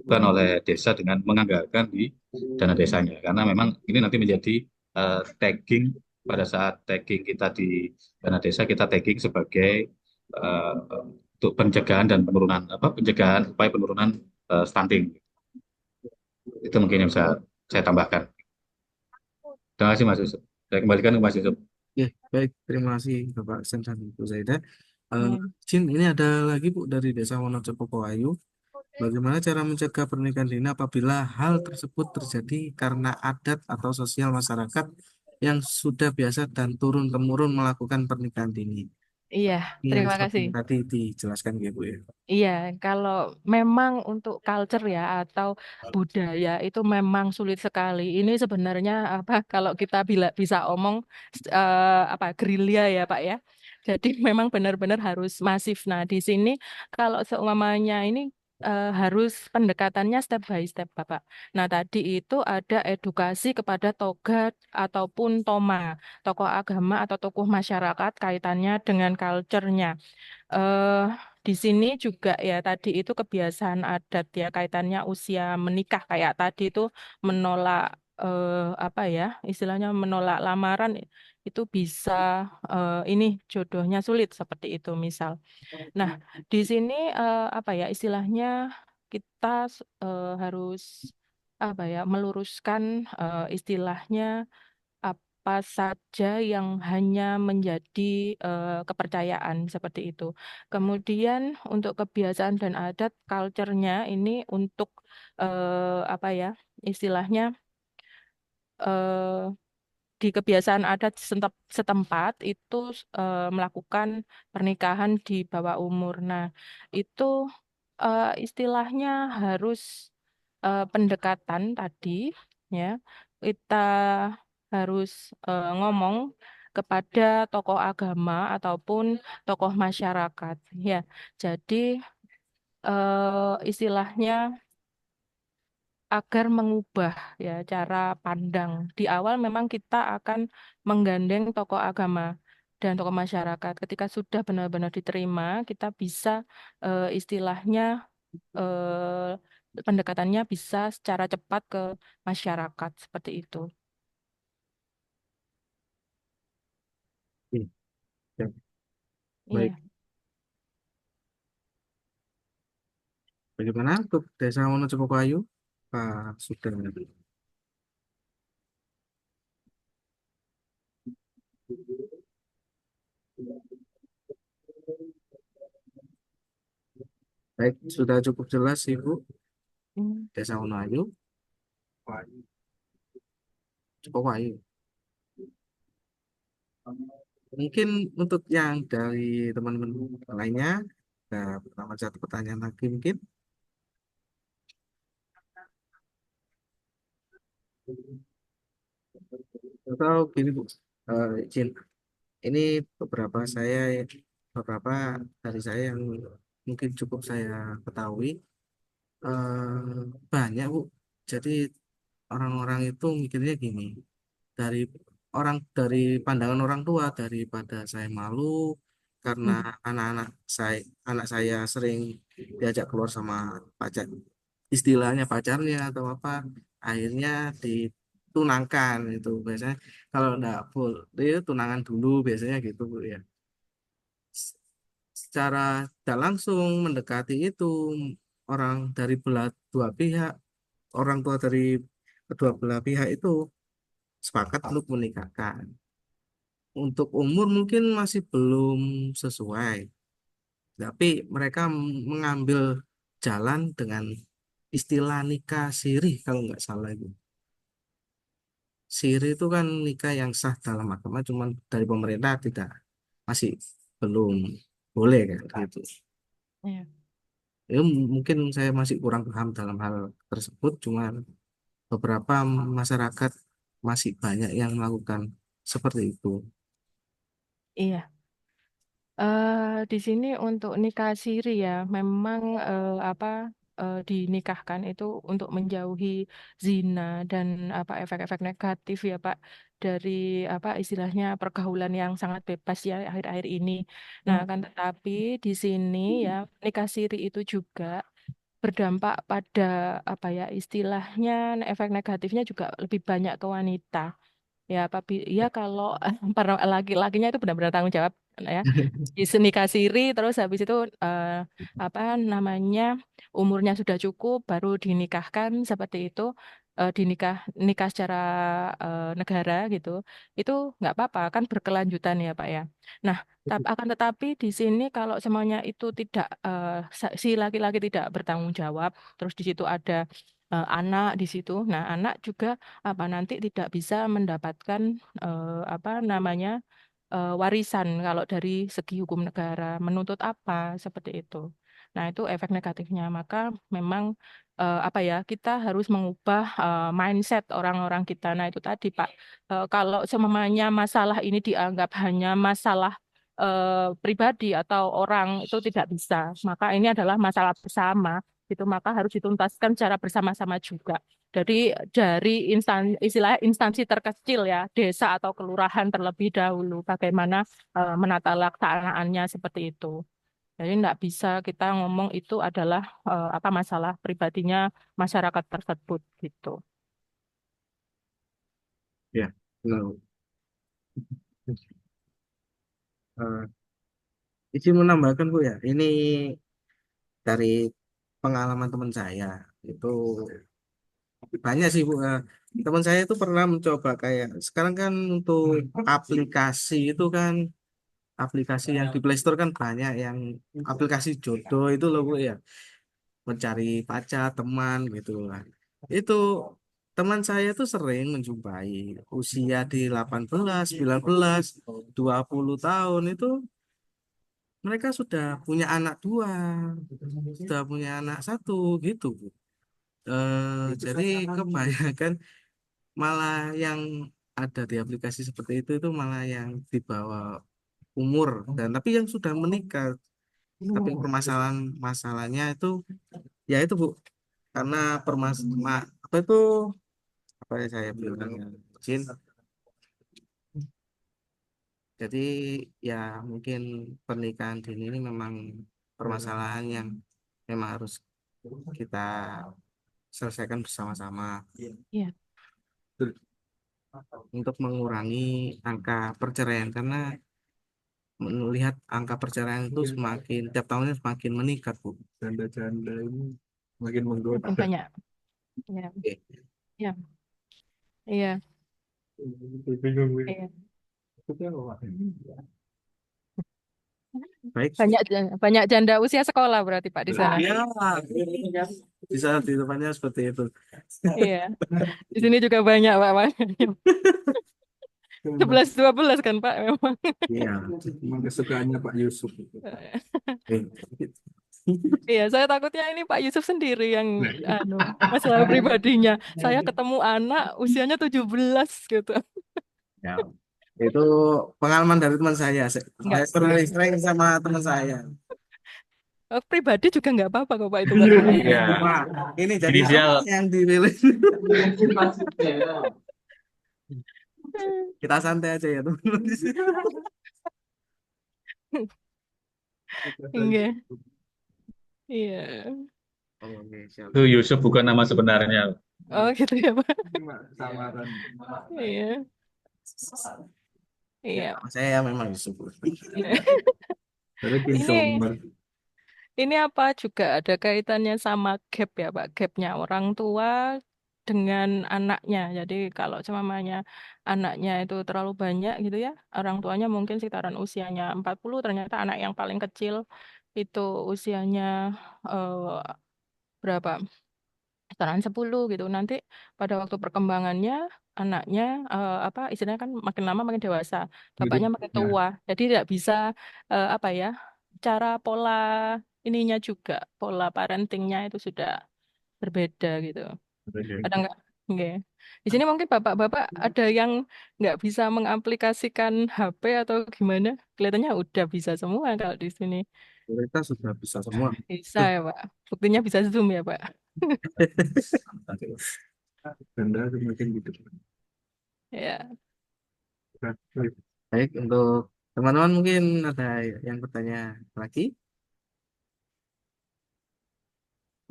bukan oleh desa dengan menganggarkan di dana desanya. Karena memang ini nanti menjadi tagging pada saat tagging kita di dana desa kita tagging sebagai eh, untuk pencegahan dan penurunan pencegahan upaya penurunan stunting. Itu mungkin yang bisa saya tambahkan. Terima kasih Mas Yusuf. Saya kembalikan ke Mas Yusuf. Ya, baik. Terima kasih Bapak Sen dan Ibu Zaida. Eh, Ya. Jin, ini ada lagi Bu dari Desa Wonocepo Powayu. Bagaimana cara mencegah pernikahan dini apabila hal tersebut terjadi karena adat atau sosial masyarakat yang sudah biasa dan turun-temurun melakukan pernikahan dini? Iya, Ini yang terima seperti kasih. yang tadi dijelaskan ya Bu ya. Iya, kalau memang untuk culture ya atau budaya itu memang sulit sekali. Ini sebenarnya apa kalau kita bisa omong apa gerilya ya Pak ya. Jadi memang benar-benar harus masif. Nah, di sini kalau seumpamanya ini harus pendekatannya step by step Bapak. Nah, tadi itu ada edukasi kepada togat ataupun toma, tokoh agama atau tokoh masyarakat kaitannya dengan culture-nya. eh di sini juga ya tadi itu kebiasaan adat ya kaitannya usia menikah kayak tadi itu menolak apa ya istilahnya menolak lamaran itu bisa ini jodohnya sulit seperti itu misal. Nah, di sini apa ya istilahnya kita harus apa ya meluruskan istilahnya apa saja yang hanya menjadi kepercayaan seperti itu. Kemudian untuk kebiasaan dan adat, culture-nya ini untuk apa ya, istilahnya eh, di kebiasaan adat setempat itu melakukan pernikahan di bawah umur. Nah, itu istilahnya harus pendekatan tadi ya kita harus ngomong kepada tokoh agama ataupun tokoh masyarakat ya jadi istilahnya agar mengubah ya cara pandang di awal memang kita akan menggandeng tokoh agama dan tokoh masyarakat ketika sudah benar-benar diterima kita bisa istilahnya pendekatannya bisa secara cepat ke masyarakat seperti itu. Iya, ya. Baik. Iya. Bagaimana untuk Desa Wonocepo Powayu? Pak Sugeng. Baik, sudah cukup jelas Ibu. Hmm. Desa Wonoayu, Cepo Powayu. Mungkin untuk yang dari teman-teman lainnya, nah, pertama satu pertanyaan lagi mungkin. Atau gini Bu, izin. Ini beberapa dari saya yang mungkin cukup saya ketahui. Banyak Bu. Jadi orang-orang itu mikirnya gini, dari dari pandangan orang tua daripada saya malu karena Hmm. anak-anak anak saya sering diajak keluar sama pacar, istilahnya pacarnya atau apa, akhirnya ditunangkan itu biasanya. Kalau enggak full dia tunangan dulu biasanya gitu Bu ya. Secara tidak langsung mendekati itu orang dari belah dua pihak, orang tua dari kedua belah pihak itu sepakat untuk menikahkan. Untuk umur mungkin masih belum sesuai, tapi mereka mengambil jalan dengan istilah nikah siri kalau nggak salah itu. Siri itu kan nikah yang sah dalam agama, cuman dari pemerintah tidak, masih belum boleh kan gitu. Iya. Ya, mungkin saya masih kurang paham dalam hal tersebut, cuman beberapa masyarakat masih banyak yang melakukan seperti itu. Iya. Di sini untuk nikah siri ya, memang apa dinikahkan itu untuk menjauhi zina dan apa efek-efek negatif ya Pak dari apa istilahnya pergaulan yang sangat bebas ya akhir-akhir ini. Nah, kan tetapi di sini ya nikah siri itu juga berdampak pada apa ya istilahnya efek negatifnya juga lebih banyak ke wanita. Ya, ya kalau para laki-lakinya itu benar-benar tanggung jawab ya. Nikah siri, terus habis itu apa namanya umurnya sudah cukup, baru dinikahkan seperti itu, nikah secara negara gitu. Itu nggak apa-apa, kan berkelanjutan ya Pak ya. Nah, akan tetapi di sini kalau semuanya itu tidak si laki-laki tidak bertanggung jawab, terus di situ ada anak di situ. Nah, anak juga apa nanti tidak bisa mendapatkan apa namanya warisan kalau dari segi hukum negara menuntut apa seperti itu. Nah, itu efek negatifnya. Maka memang apa ya kita harus mengubah mindset orang-orang kita. Nah, itu tadi Pak. Kalau semuanya masalah ini dianggap hanya masalah pribadi atau orang itu tidak bisa. Maka ini adalah masalah bersama. Itu maka harus dituntaskan secara bersama-sama juga. Dari istilah instansi terkecil ya, desa atau kelurahan terlebih dahulu, bagaimana menata laksanaannya seperti itu. Jadi tidak bisa kita ngomong itu adalah apa masalah pribadinya masyarakat tersebut gitu. Ya, benar. Eh, izin menambahkan Bu ya, ini dari pengalaman teman saya itu banyak sih Bu. Teman saya itu pernah mencoba kayak sekarang kan untuk aplikasi itu kan aplikasi yang di Play Store kan banyak yang aplikasi jodoh itu loh Bu ya, mencari pacar teman gitu kan. Itu teman saya tuh sering menjumpai usia di 18, 19, 20 tahun itu mereka sudah punya anak dua, sudah punya anak satu gitu Bu. Jadi kebanyakan malah yang ada di aplikasi seperti itu malah yang di bawah umur dan tapi yang sudah menikah. Tapi masalahnya itu ya itu Bu, karena apa itu apa ya saya bilang ya, Jin. Jadi ya mungkin pernikahan dini ini memang permasalahan yang memang harus kita selesaikan bersama-sama Iya, untuk mengurangi angka perceraian karena melihat angka perceraian itu semakin tiap tahunnya semakin meningkat Bu. Janda-janda ini semakin menggoda. makin banyak. Iya, iya, iya, Bingung. iya. Baik. Banyak janda usia sekolah berarti Pak di sana. Ya, bisa di depannya seperti itu. Iya, di sini juga banyak Pak. 11-12 kan Pak memang. Iya, memang kesukaannya Pak Yusuf. Eh, Iya, saya takutnya ini Pak Yusuf sendiri yang anu, masalah pribadinya. Saya ketemu anak usianya 17 gitu. Ya, itu pengalaman dari teman saya. Saya Enggak. sering sama teman saya. Pribadi juga nggak apa-apa kok Pak itu Pak. Iya, Wah, ini jadi inisial apa yang dirilis? Kita santai aja ya teman-teman di sini. Enggak. Iya. Oke, siap. itu Yusuf bukan nama sebenarnya. Oh gitu ya Pak. Samaran. Iya. Ya, Iya. nama saya memang Yusuf. Iya. Tapi Kim Ini Somber. ini apa juga ada kaitannya sama gap ya Pak, gapnya orang tua dengan anaknya. Jadi kalau semuanya anaknya itu terlalu banyak gitu ya, orang tuanya mungkin sekitaran usianya 40, ternyata anak yang paling kecil itu usianya eh, berapa? Sekitaran 10 gitu. Nanti pada waktu perkembangannya anaknya apa istilahnya kan makin lama makin dewasa, bapaknya makin Ya, tua. Jadi tidak bisa apa ya, cara pola ininya juga, pola parentingnya itu sudah berbeda gitu. Ada nggak? Nggak. Di sini mungkin bapak-bapak ada yang nggak bisa mengaplikasikan HP atau gimana? Kelihatannya udah bisa semua kalau di sini. mereka sudah bisa semua. Bisa ya Pak. Buktinya bisa Zoom ya Pak. Ganda semakin gitu. Ya. Baik, untuk teman-teman mungkin ada yang bertanya lagi?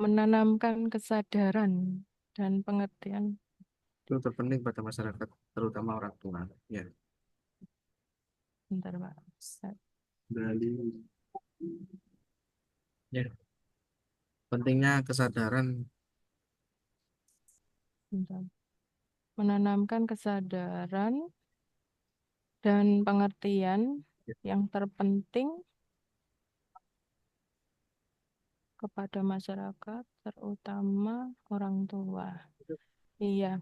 menanamkan kesadaran dan pengertian. Itu terpenting pada masyarakat, terutama orang tua. Ya, Bentar, Pak. dari ya, pentingnya kesadaran. Bentar. Menanamkan kesadaran dan pengertian yang terpenting kepada masyarakat, terutama orang tua. Iya.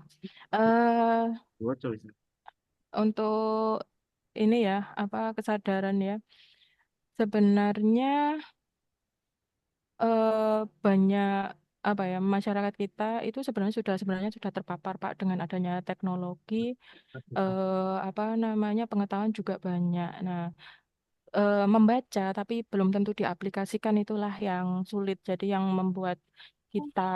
Bocor. Untuk ini ya, apa kesadaran ya. Sebenarnya banyak apa ya masyarakat kita itu sebenarnya sudah terpapar Pak dengan adanya teknologi, apa namanya pengetahuan juga banyak. Nah, membaca tapi belum tentu diaplikasikan itulah yang sulit. Jadi yang membuat kita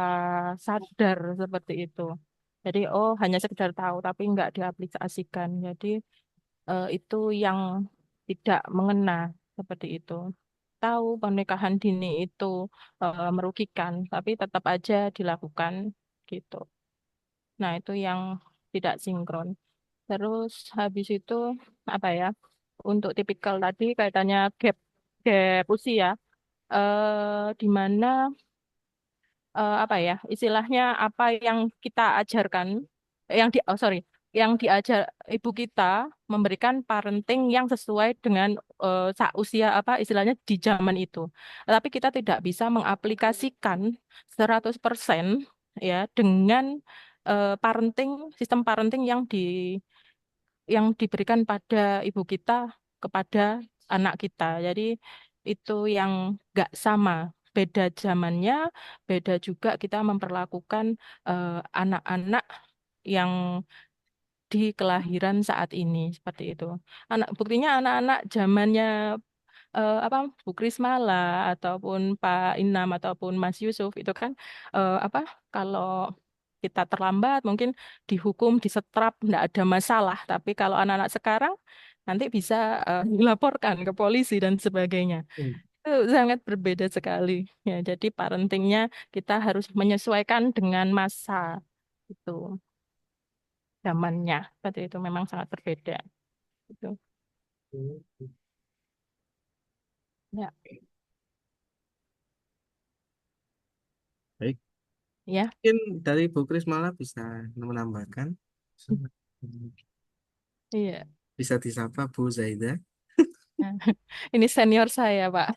sadar seperti itu. Jadi oh hanya sekedar tahu tapi nggak diaplikasikan. Jadi itu yang tidak mengena seperti itu. Tahu pernikahan dini itu merugikan, tapi tetap aja dilakukan gitu. Nah, itu yang tidak sinkron. Terus habis itu apa ya? Untuk tipikal tadi kaitannya gap usia, di mana apa ya istilahnya apa yang kita ajarkan yang di oh sorry yang diajar ibu kita memberikan parenting yang sesuai dengan usia apa istilahnya di zaman itu. Tapi kita tidak bisa mengaplikasikan 100% ya dengan parenting sistem parenting yang diberikan pada ibu kita kepada anak kita. Jadi itu yang nggak sama. Beda zamannya, beda juga kita memperlakukan anak-anak yang di kelahiran saat ini seperti itu. Buktinya anak-anak zamannya apa Bu Krismala ataupun Pak Inam ataupun Mas Yusuf itu kan apa kalau kita terlambat mungkin dihukum, disetrap, tidak ada masalah. Tapi kalau anak-anak sekarang nanti bisa dilaporkan ke polisi dan sebagainya. Hmm. Itu sangat berbeda sekali. Ya, jadi parentingnya kita harus menyesuaikan dengan masa itu zamannya. Seperti itu memang sangat berbeda. Gitu. Ya, Baik, ya. mungkin dari Bu Kris malah bisa menambahkan. Iya. Bisa disapa Bu Zaida. Nah, ini senior saya, Pak.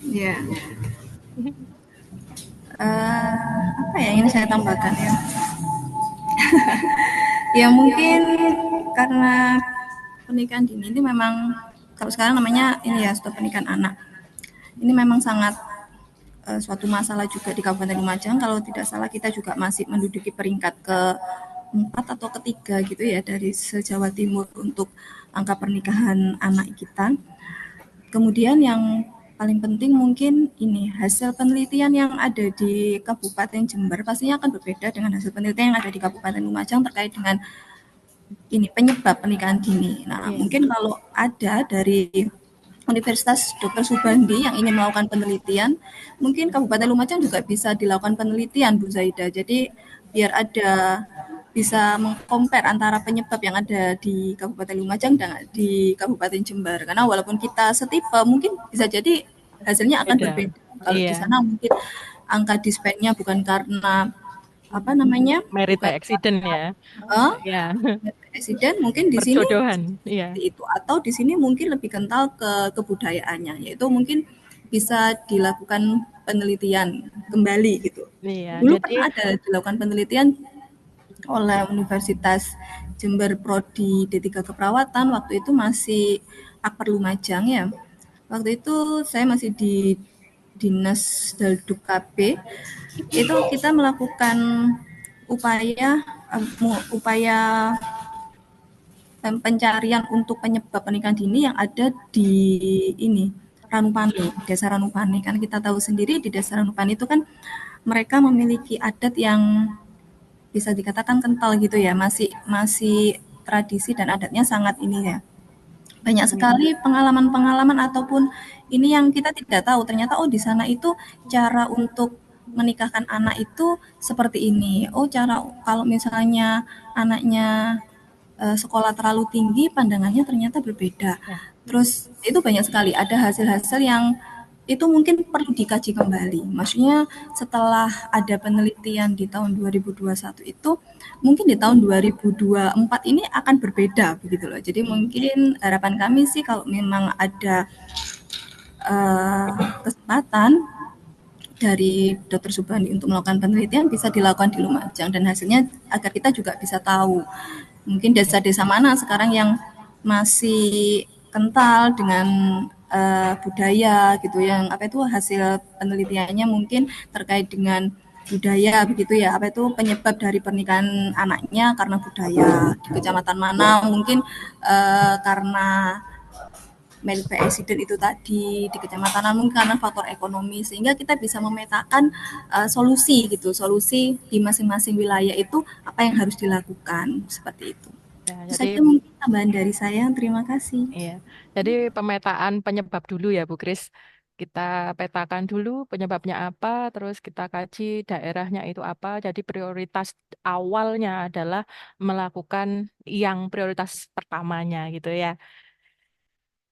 Ya, apa ya yang ingin saya tambahkan ya? Ya mungkin karena pernikahan dini ini memang kalau sekarang namanya ini ya stop pernikahan anak. Ini memang sangat suatu masalah juga di Kabupaten Lumajang. Kalau tidak salah kita juga masih menduduki peringkat keempat atau ketiga gitu ya dari se-Jawa Timur untuk angka pernikahan anak kita. Kemudian yang paling penting mungkin ini hasil penelitian yang ada di Kabupaten Jember pastinya akan berbeda dengan hasil penelitian yang ada di Kabupaten Lumajang terkait dengan ini penyebab pernikahan dini. Nah, Iya. mungkin kalau ada dari Universitas Dr. Subandi yang ingin melakukan penelitian, mungkin Kabupaten Lumajang juga bisa dilakukan penelitian, Bu Zaida. Jadi biar ada bisa mengcompare antara penyebab yang ada di Kabupaten Lumajang dan di Kabupaten Jember. Karena walaupun kita setipe, mungkin bisa jadi hasilnya akan Beda. berbeda. Kalau di Iya. sana mungkin angka dispennya bukan karena apa namanya, Merit by bukan accident ya. eh, Ya. presiden, mungkin di sini Perjodohan. Iya. seperti itu atau di sini mungkin lebih kental ke kebudayaannya, yaitu mungkin bisa dilakukan penelitian kembali gitu. Iya. Dulu Jadi pernah ada dilakukan penelitian oleh Universitas Jember Prodi D3 Keperawatan, waktu itu masih Akper Lumajang ya. Waktu itu saya masih di Dinas Dalduk KB, itu kita melakukan upaya upaya pencarian untuk penyebab pernikahan dini yang ada di ini Ranupani, Desa Ranupani. Kan kita tahu sendiri di Desa Ranupani itu kan mereka memiliki adat yang bisa dikatakan kental gitu ya, masih masih tradisi dan adatnya sangat ini ya. Banyak sekali pengalaman-pengalaman ataupun ini yang kita tidak tahu. Ternyata oh di sana itu cara untuk menikahkan anak itu seperti ini. Oh cara kalau misalnya anaknya sekolah terlalu tinggi, pandangannya ternyata berbeda. Ya. Terus itu banyak sekali ada hasil-hasil yang itu mungkin perlu dikaji kembali. Maksudnya setelah ada penelitian di tahun 2021 itu mungkin di tahun 2024 ini akan berbeda begitu loh. Jadi mungkin harapan kami sih kalau memang ada eh, kesempatan dari Dr. Subandi untuk melakukan penelitian bisa dilakukan di Lumajang dan hasilnya agar kita juga bisa tahu mungkin desa-desa mana sekarang yang masih kental dengan budaya gitu yang apa itu hasil penelitiannya mungkin terkait dengan budaya begitu ya apa itu penyebab dari pernikahan anaknya karena budaya di kecamatan mana mungkin karena merit by accident itu tadi di kecamatan mungkin karena faktor ekonomi sehingga kita bisa memetakan solusi gitu solusi di masing-masing wilayah itu apa yang harus dilakukan seperti itu. Ya, Itu jadi saja mungkin tambahan dari saya. Terima kasih. iya. Jadi pemetaan penyebab dulu ya Bu Kris. Kita petakan dulu penyebabnya apa, terus kita kaji daerahnya itu apa. Jadi prioritas awalnya adalah melakukan yang prioritas pertamanya gitu ya.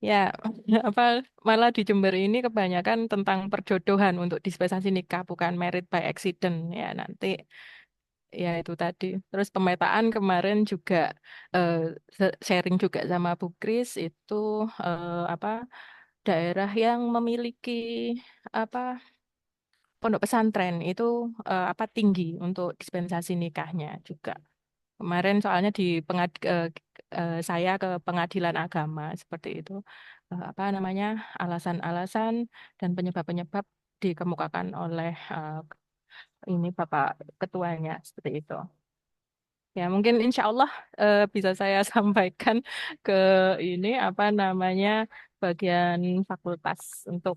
Ya, apa malah di Jember ini kebanyakan tentang perjodohan untuk dispensasi nikah, bukan merit by accident ya nanti. Ya itu tadi. Terus pemetaan kemarin juga eh, sharing juga sama Bu Kris itu apa daerah yang memiliki apa pondok pesantren itu apa tinggi untuk dispensasi nikahnya juga. Kemarin soalnya di saya ke pengadilan agama seperti itu. Apa namanya alasan-alasan dan penyebab-penyebab dikemukakan oleh ini Bapak ketuanya seperti itu. Ya, mungkin insya Allah bisa saya sampaikan ke ini apa namanya bagian fakultas untuk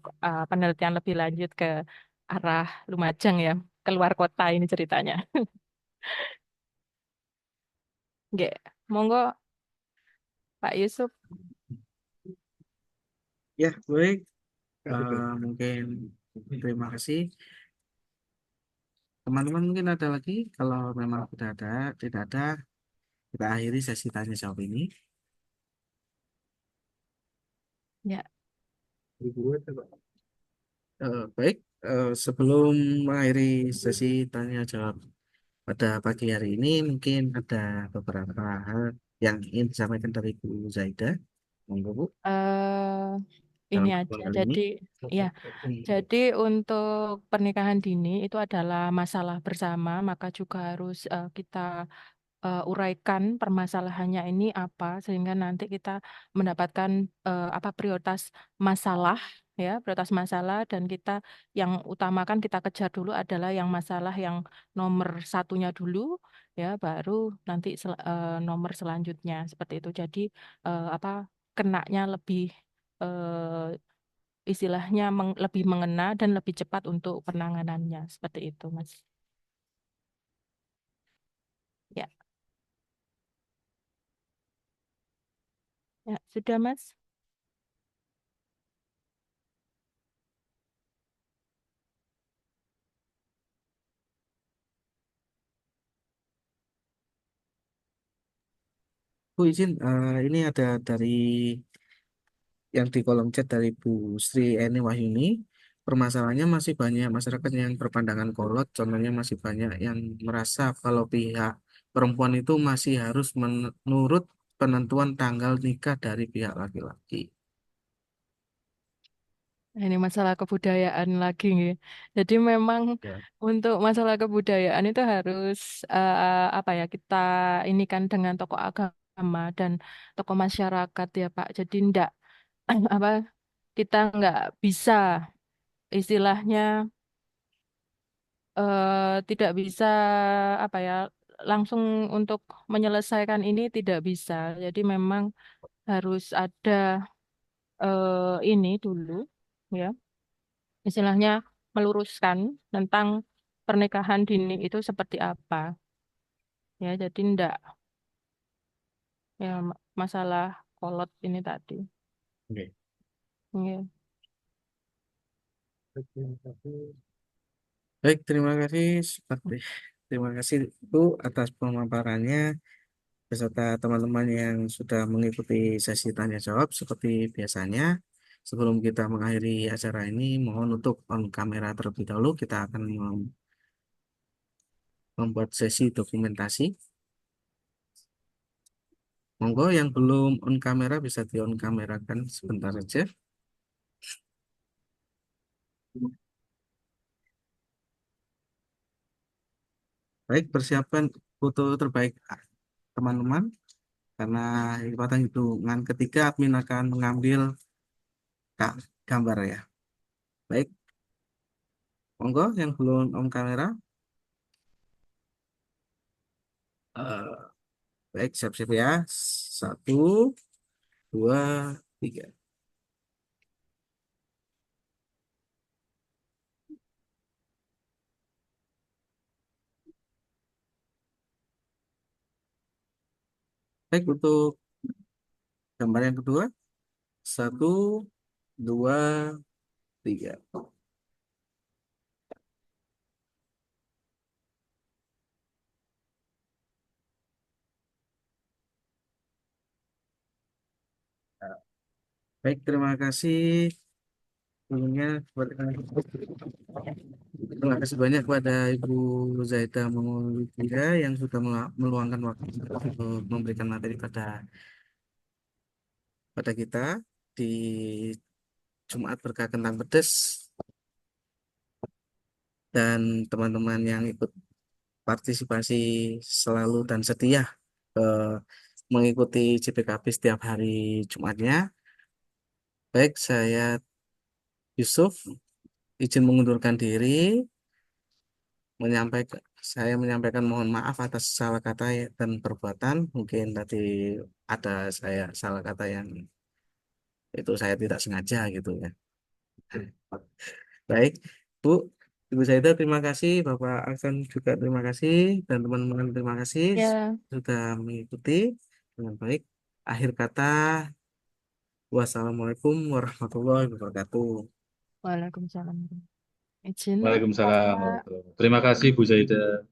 penelitian lebih lanjut ke arah Lumajang ya, keluar kota ini ceritanya. Nggih, monggo Pak Yusuf. Ya, baik. Mungkin terima kasih. Teman-teman mungkin ada lagi. Kalau memang tidak ada, kita akhiri sesi tanya jawab ini. Ya, Baik, sebelum mengakhiri sesi tanya jawab pada pagi hari ini, mungkin ada beberapa hal yang ingin disampaikan dari Bu Zaida. Monggo, Bu, eh ini dalam aja. pertemuan kali ini. Jadi ya, jadi untuk pernikahan dini itu adalah masalah bersama, maka juga harus kita uraikan permasalahannya ini apa sehingga nanti kita mendapatkan apa prioritas masalah ya prioritas masalah dan kita yang utamakan kita kejar dulu adalah yang masalah yang nomor satunya dulu ya baru nanti nomor selanjutnya seperti itu jadi apa kenanya lebih istilahnya lebih mengena dan lebih cepat untuk penanganannya seperti itu Mas ya ya sudah Mas. Bu izin, ini ada dari yang di kolom chat dari Bu Sri Eni Wahyuni. Permasalahannya masih banyak masyarakat yang berpandangan kolot, contohnya masih banyak yang merasa kalau pihak perempuan itu masih harus menurut penentuan tanggal nikah dari pihak laki-laki. Nah, ini masalah kebudayaan lagi nih. Jadi memang Ya. untuk masalah kebudayaan itu harus apa ya kita ini kan dengan tokoh agama dan tokoh masyarakat ya Pak. Jadi ndak apa kita nggak bisa istilahnya tidak bisa apa ya langsung untuk menyelesaikan ini tidak bisa. Jadi memang harus ada ini dulu. ya. Istilahnya meluruskan tentang pernikahan dini itu seperti apa. Ya, jadi enggak ya masalah kolot ini tadi. Oke. Ya. Baik, terima kasih. Terima kasih Bu atas pemaparannya beserta teman-teman yang sudah mengikuti sesi tanya jawab seperti biasanya. Sebelum kita mengakhiri acara ini, mohon untuk on kamera terlebih dahulu. Kita akan membuat sesi dokumentasi. Monggo yang belum on kamera bisa di on kamerakan sebentar saja. Baik, persiapkan foto terbaik teman-teman. Karena pada hitungan ketiga admin akan mengambil gambar ya. Baik, monggo yang belum on kamera. Eh, baik, siap-siap ya. Satu, dua, tiga. Baik, untuk gambar yang kedua. Satu, dua, tiga. Baik, terima kasih. Sebelumnya, terima kasih banyak kepada Ibu Zaida Maulida yang sudah meluangkan waktu untuk memberikan materi pada kita di Jumat Berkah Kentang Pedes, dan teman-teman yang ikut partisipasi selalu dan setia eh, mengikuti JPKB setiap hari Jumatnya. Baik, saya Yusuf izin mengundurkan diri, menyampaikan saya menyampaikan mohon maaf atas salah kata dan perbuatan. Mungkin tadi ada saya salah kata yang itu saya tidak sengaja gitu ya. Baik, Bu, Ibu Zaida terima kasih, Bapak Aksan juga terima kasih, dan teman-teman terima kasih Ya, sudah mengikuti dengan baik. Akhir kata, wassalamualaikum warahmatullahi wabarakatuh. Waalaikumsalam. Izin, Waalaikumsalam Bapak. warahmatullahi wabarakatuh. Terima kasih Bu Zaida.